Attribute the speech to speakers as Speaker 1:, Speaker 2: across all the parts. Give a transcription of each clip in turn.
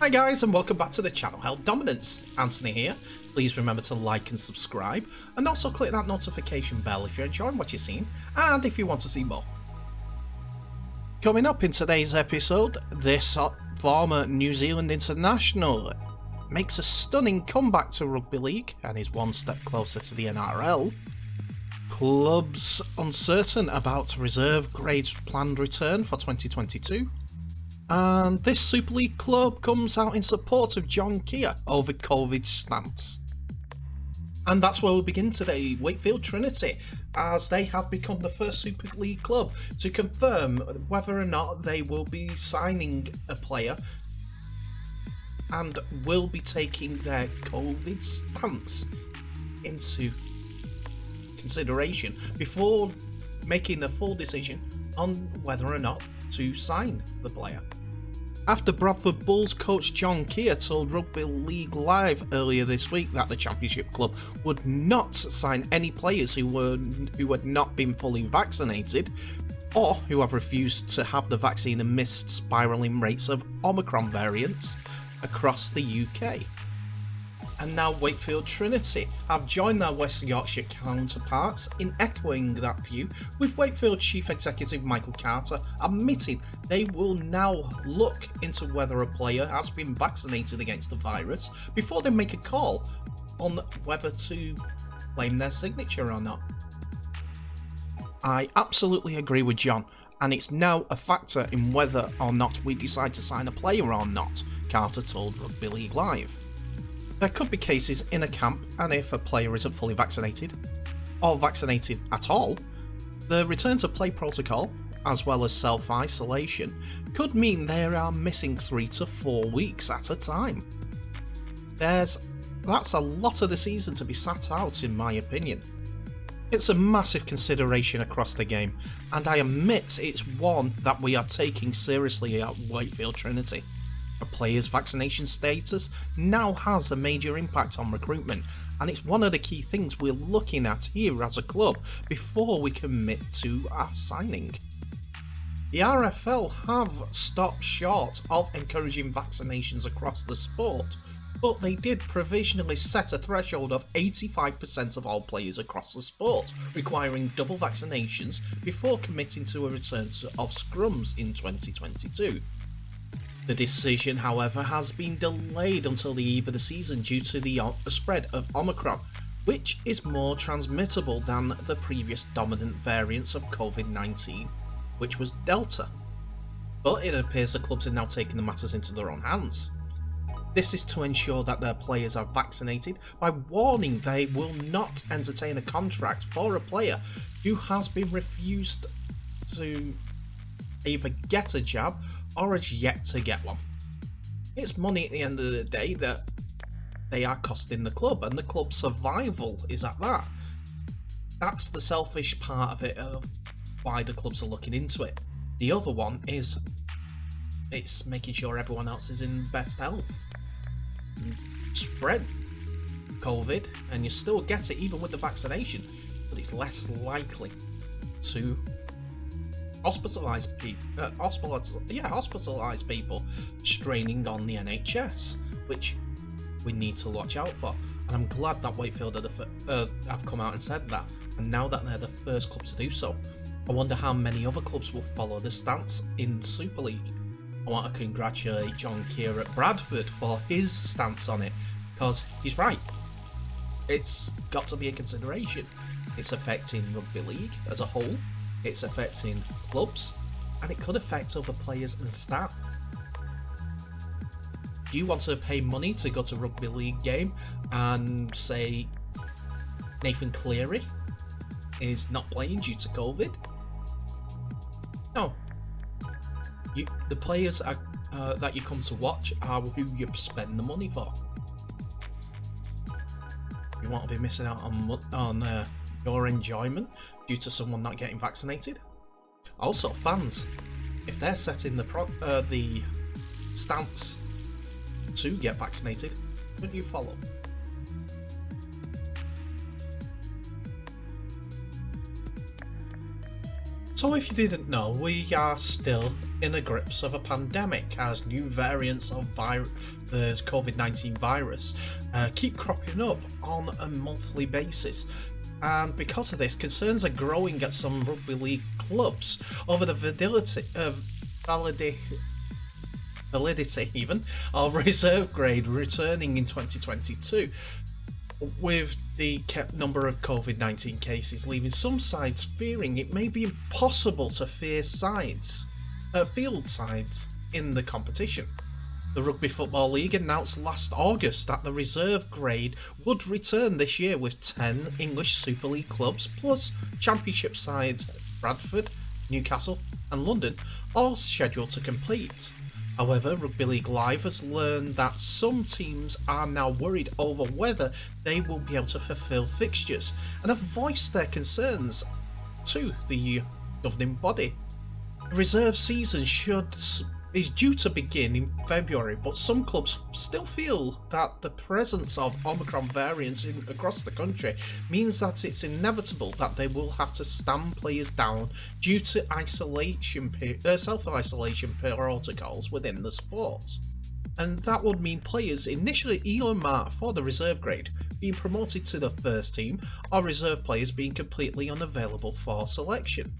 Speaker 1: Hi guys and welcome back to the channel Held Dominance. Anthony here. Please remember to like and subscribe and also click that notification bell if you're enjoying what you're seeing and if you want to see more. Coming up in today's episode, this former New Zealand international makes a stunning comeback to rugby league and is one step closer to the NRL. Clubs uncertain about reserve grades planned return for 2022. And this Super League club comes out in support of John Keir over Wakefield Stance. And that's where we begin today, Wakefield Trinity, as they have become the first Super League club to confirm whether or not they will be signing a player and will be taking their COVID stance into consideration before making a full decision on whether or not to sign the player. After Bradford Bulls coach John Keir told Rugby League Live earlier this week that the Championship club would not sign any players who had not been fully vaccinated or who have refused to have the vaccine amidst spiralling rates of Omicron variants across the UK. And now Wakefield Trinity have joined their West Yorkshire counterparts in echoing that view, with Wakefield Chief Executive Michael Carter admitting they will now look into whether a player has been vaccinated against the virus before they make a call on whether to claim their signature or not. I absolutely agree with John, and it's now a factor in whether or not we decide to sign a player or not, Carter told Rugby League Live. There could be cases in a camp, and if a player isn't fully vaccinated, or vaccinated at all, the return to play protocol, as well as self-isolation, could mean they are missing 3 to 4 weeks at a time. That's a lot of the season to be sat out, in my opinion. It's a massive consideration across the game, and I admit it's one that we are taking seriously at Wakefield Trinity. A player's vaccination status now has a major impact on recruitment, and it's one of the key things we're looking at here as a club before we commit to a signing. The RFL have stopped short of encouraging vaccinations across the sport, but they did provisionally set a threshold of 85% of all players across the sport requiring double vaccinations before committing to a return of scrums in 2022. The decision, however, has been delayed until the eve of the season due to the spread of Omicron, which is more transmittable than the previous dominant variants of COVID-19, which was Delta. But it appears the clubs are now taking the matters into their own hands. This is to ensure that their players are vaccinated by warning they will not entertain a contract for a player who has been refused to either get a jab or is yet to get one. It's money at the end of the day that they are costing the club, and the club's survival is at that. That's the selfish part of it, of why the clubs are looking into it. The other one is it's making sure everyone else is in best health. Spread COVID and you still get it even with the vaccination, but it's less likely to hospitalise people straining on the NHS, which we need to watch out for. And I'm glad that Wakefield have come out and said that, and now that they're the first club to do so, I wonder how many other clubs will follow this stance in Super League. I want to congratulate John Keir at Bradford for his stance on it, because he's right. It's got to be a consideration. It's affecting rugby league as a whole. It's affecting clubs, and it could affect other players and staff. Do you want to pay money to go to a rugby league game and say Nathan Cleary is not playing due to COVID? No. The players that you come to watch are who you spend the money for. You want to be missing out on your enjoyment due to someone not getting vaccinated? Also, fans, if they're setting the stance to get vaccinated, wouldn't you follow? So if you didn't know, we are still in the grips of a pandemic as new variants of the COVID-19 virus keep cropping up on a monthly basis. And because of this, concerns are growing at some rugby league clubs over the validity even of reserve grade returning in 2022, with the number of COVID-19 cases leaving some sides fearing it may be impossible to field sides in the competition. The Rugby Football League announced last August that the reserve grade would return this year with 10 English Super League clubs plus Championship sides Bradford, Newcastle and London all scheduled to complete. However, Rugby League Live has learned that some teams are now worried over whether they will be able to fulfil fixtures and have voiced their concerns to the governing body. The reserve season is due to begin in February, but some clubs still feel that the presence of Omicron variants across the country means that it's inevitable that they will have to stand players down due to self-isolation protocols within the sport. And that would mean players initially earmarked for the reserve grade being promoted to the first team, or reserve players being completely unavailable for selection.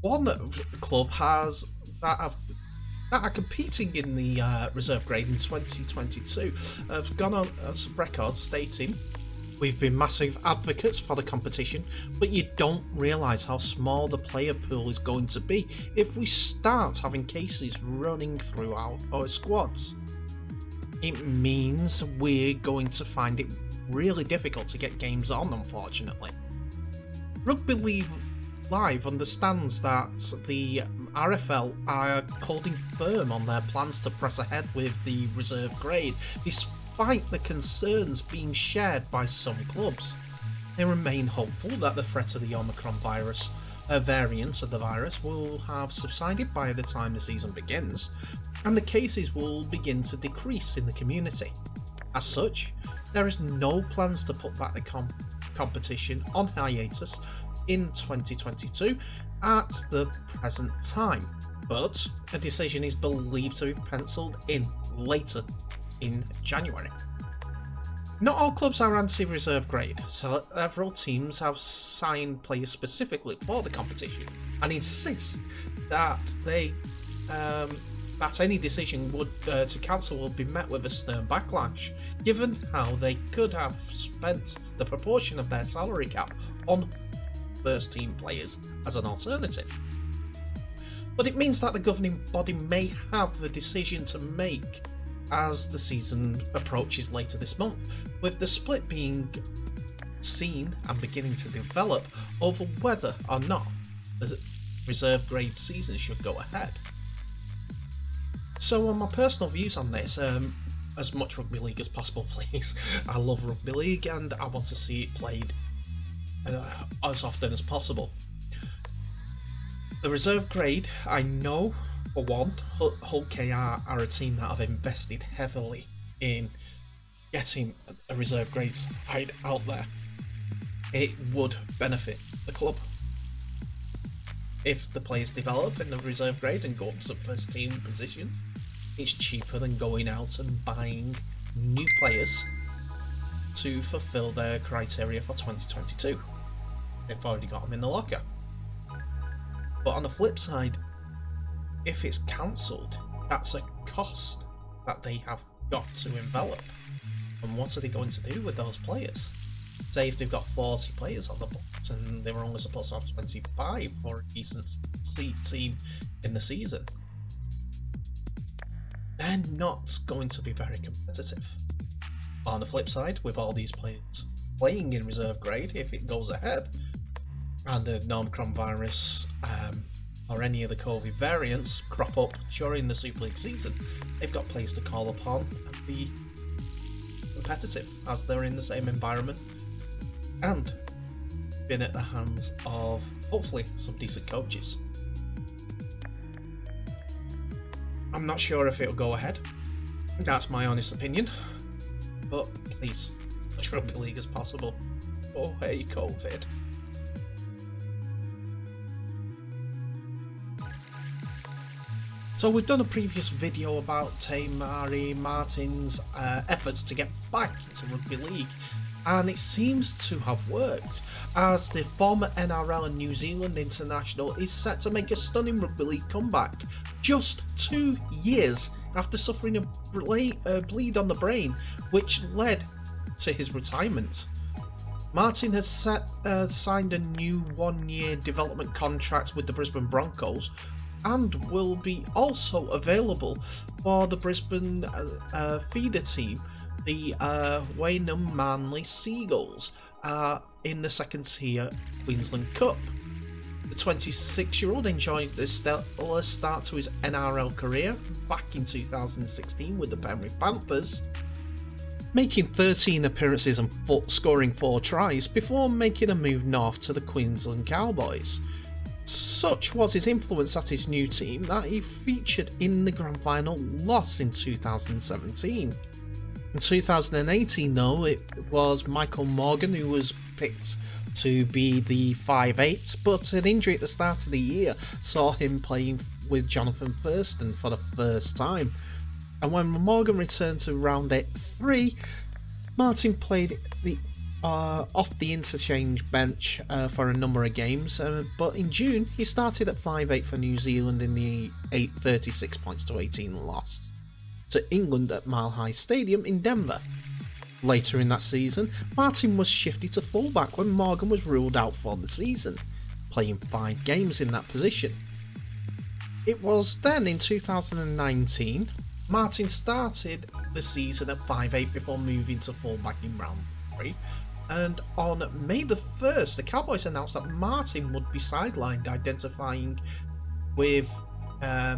Speaker 1: One club that are competing in the reserve grade in 2022 have gone on record stating, "We've been massive advocates for the competition, but you don't realise how small the player pool is going to be if we start having cases running throughout our squads. It means we're going to find it really difficult to get games on, unfortunately." Rugby League Live understands that the RFL are holding firm on their plans to press ahead with the reserve grade, despite the concerns being shared by some clubs. They remain hopeful that the threat of the Omicron variant of the virus will have subsided by the time the season begins, and the cases will begin to decrease in the community. As such, there is no plans to put back the competition on hiatus in 2022 at the present time, but a decision is believed to be penciled in later in January. Not all clubs are anti-reserve grade. Several teams have signed players specifically for the competition and insist that that any decision to cancel will be met with a stern backlash, given how they could have spent the proportion of their salary cap on first team players as an alternative. But it means that the governing body may have a decision to make as the season approaches later this month, with the split being seen and beginning to develop over whether or not the reserve grade season should go ahead. So on my personal views on this, as much rugby league as possible please. I love rugby league and I want to see it played as often as possible. The reserve grade, I know for one, Hull KR are a team that have invested heavily in getting a reserve grade side out there. It would benefit the club if the players develop in the reserve grade and go up to first team position. It's cheaper than going out and buying new players to fulfill their criteria for 2022. They've already got them in the locker. But on the flip side, if it's cancelled, that's a cost that they have got to envelop. And what are they going to do with those players? Say if they've got 40 players on the books and they were only supposed to have 25 for a decent team in the season, they're not going to be very competitive. On the flip side, with all these players playing in reserve grade, if it goes ahead, and the Omicron virus or any of the COVID variants crop up during the Super League season, they've got players to call upon and be competitive as they're in the same environment and been at the hands of hopefully some decent coaches. I'm not sure if it'll go ahead. That's my honest opinion. But please, as much rugby league as possible. Oh hey, COVID. So we've done a previous video about Tamari Martin's efforts to get back into rugby league, and it seems to have worked, as the former NRL and New Zealand international is set to make a stunning rugby league comeback just 2 years after suffering a bleed on the brain, which led to his retirement. Martin has signed a new 1-year development contract with the Brisbane Broncos, and will be also available for the Brisbane feeder team, the Waynham Manly Seagulls, in the second tier Queensland Cup. The 26-year-old enjoyed the stellar start to his NRL career back in 2016 with the Penrith Panthers, making 13 appearances and scoring 4 tries before making a move north to the Queensland Cowboys. Such was his influence at his new team that he featured in the grand final loss in 2017. In 2018 though, it was Michael Morgan who was picked to be the 5'8", but an injury at the start of the year saw him playing with Jonathan Thurston for the first time. And when Morgan returned to round 3, Martin played off the interchange bench for a number of games, but in June he started at 5'8" for New Zealand in the 36-18 loss to England at Mile High Stadium in Denver. Later in that season, Martin was shifted to fullback when Morgan was ruled out for the season, playing 5 games in that position. It was then in 2019 Martin started the season at 5'8" before moving to fullback in round 3. And on May the 1st, the Cowboys announced that Martin would be sidelined, identifying with a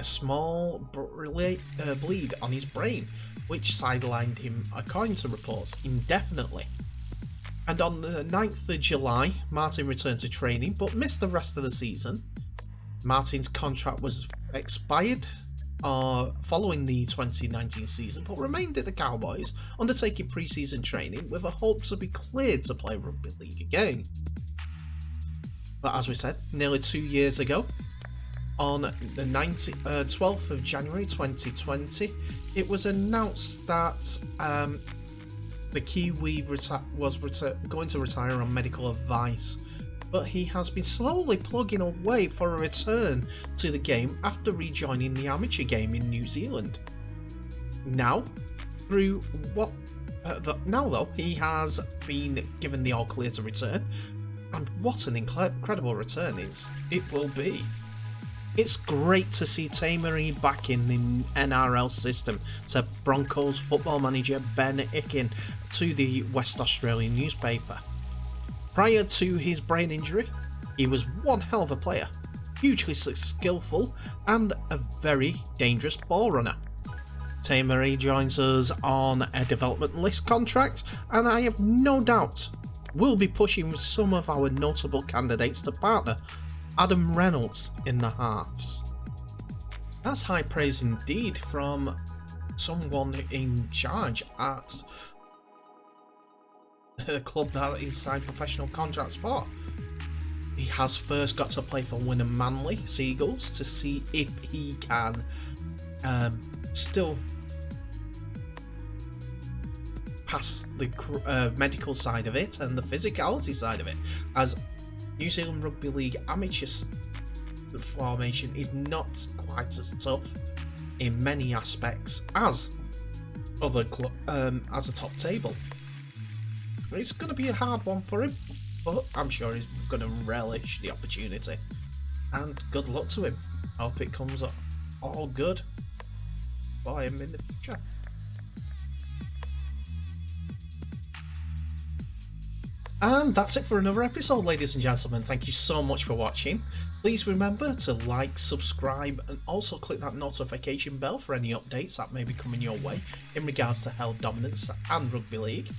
Speaker 1: small bleed on his brain, which sidelined him, according to reports, indefinitely. And on the 9th of July, Martin returned to training, but missed the rest of the season. Martin's contract was expired following the 2019 season, but remained at the Cowboys, undertaking pre-season training with a hope to be cleared to play rugby league again. But as we said, nearly 2 years ago, on the 12th of January 2020, it was announced that the Kiwi was going to retire on medical advice, but he has been slowly plugging away for a return to the game after rejoining the amateur game in New Zealand. Now, though, he has been given the all clear to return, and what an incredible return it will be. It's great to see Tamari back in the NRL system, said Broncos football manager Ben Ikin to the West Australian newspaper. Prior to his brain injury, he was one hell of a player, hugely skillful and a very dangerous ball runner. Tamari joins us on a development list contract, and I have no doubt we'll be pushing some of our notable candidates to partner Adam Reynolds in the halves. That's high praise indeed from someone in charge at a club that he signed professional contracts for. He has first got to play for Waynham Manly Seagulls to see if he can still pass the medical side of it and the physicality side of it, as New Zealand Rugby League amateur formation is not quite as tough in many aspects as other as a top table. It's going to be a hard one for him, but I'm sure he's going to relish the opportunity. And good luck to him. I hope it comes up all good for him in the future. And that's it for another episode, ladies and gentlemen. Thank you so much for watching. Please remember to like, subscribe, and also click that notification bell for any updates that may be coming your way in regards to Held Dominance and Rugby League.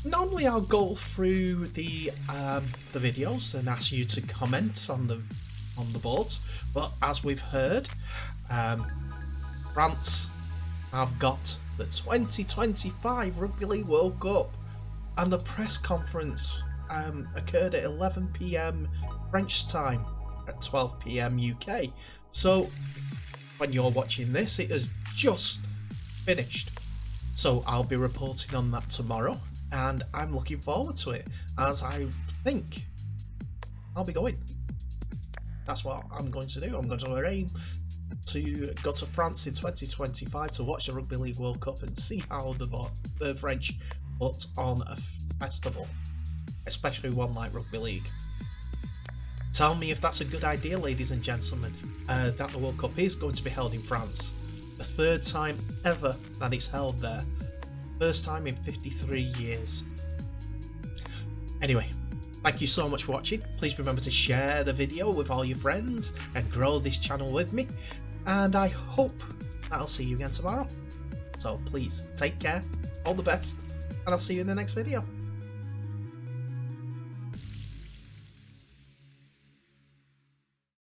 Speaker 1: Normally I'll go through the videos and ask you to comment on the boards, but as we've heard, France have got the 2025 Rugby League World Cup, and the press conference occurred at 11 PM French time at 12 PM UK. So when you're watching this, it has just finished. So I'll be reporting on that tomorrow, and I'm looking forward to it, as I think I'll be going. That's what I'm going to do. I'm going to aim to go to France in 2025 to watch the Rugby League World Cup and see how the French put on a festival, especially one like Rugby League. Tell me if that's a good idea, ladies and gentlemen, that the World Cup is going to be held in France. The third time ever that it's held there. First time in 53 years. Anyway, thank you so much for watching. Please remember to share the video with all your friends and grow this channel with me. And I hope that I'll see you again tomorrow. So please take care, all the best, and I'll see you in the next video.